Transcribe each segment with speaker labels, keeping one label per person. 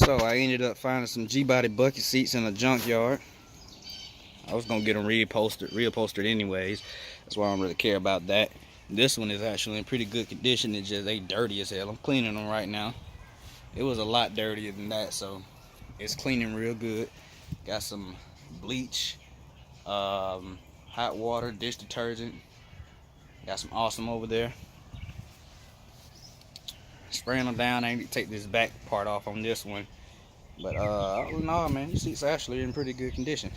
Speaker 1: So I ended up finding some G-body bucket seats in a junkyard. I was gonna get them reupholstered anyways. That's why I don't really care about that. This one is actually in pretty good condition. It's just they dirty as hell. I'm cleaning them right now. It was a lot dirtier than that, so it's cleaning real good. Got some bleach, hot water, dish detergent. Got some awesome over there. Spraying them down. I need to take this back part off on this one, but no, man, these seats are actually in pretty good condition.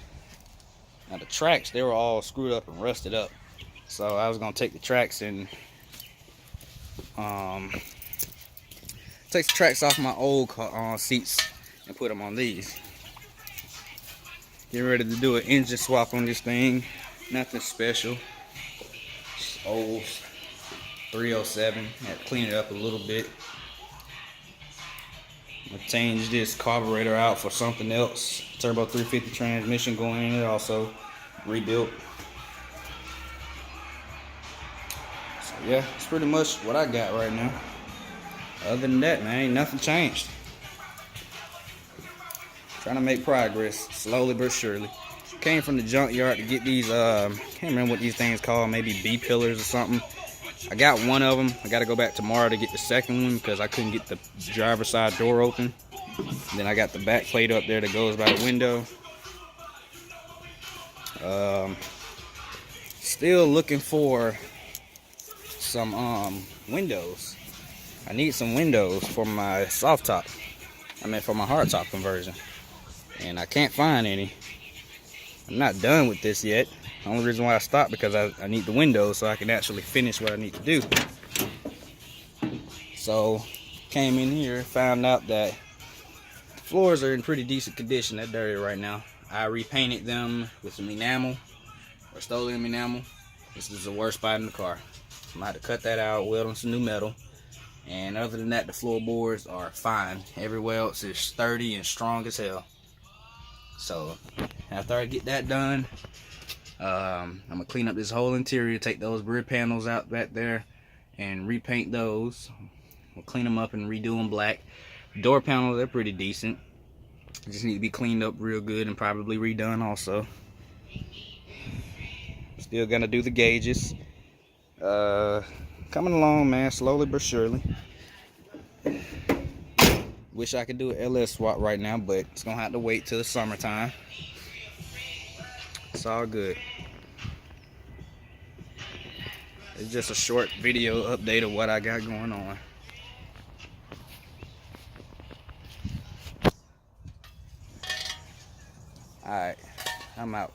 Speaker 1: Now the tracks, they were all screwed up and rusted up, so I was gonna take the tracks and take the tracks off my old seats and put them on these. Getting ready to do an engine swap on this thing. Nothing special. Just old 307. Had to clean it up a little bit. I'm gonna change this carburetor out for something else. Turbo 350 transmission going in it, also rebuilt. So yeah, it's pretty much what I got right now. Other than that, man, ain't nothing changed. Trying to make progress, slowly but surely. Came from the junkyard to get these, can't remember what these things called, maybe bpillars or something. I got one of them. I got to go back tomorrow to get the second one because I couldn't get the driver's side door open. Then I got the back plate up there that goes by the window. Still looking for some windows. I need some windows for my soft top. I mean for my hard top conversion. And I can't find any. I'm not done with this yet. The only reason why I stopped because I need the windows so I can actually finish what I need to do. So came in here, found out that the floors are in pretty decent condition. They're dirty right now. I repainted them with some enamel, Rust-Oleum enamel. This is the worst spot in the car. I'm gonna have to cut that out, weld on some new metal. And other than that, the floorboards are fine. Everywhere else is sturdy and strong as hell. So after I get that done, I'm gonna clean up this whole interior, take those rear panels out back there and repaint those. We'll clean them up and redo them black. Door panels, they're pretty decent. Just need to be cleaned up real good and probably redone also. Still gonna do the gauges. Coming along, man, slowly but surely. Wish I could do an LS swap right now, but it's gonna have to wait till the summertime. It's all good. It's just a short video update of what I got going on. Alright, I'm out.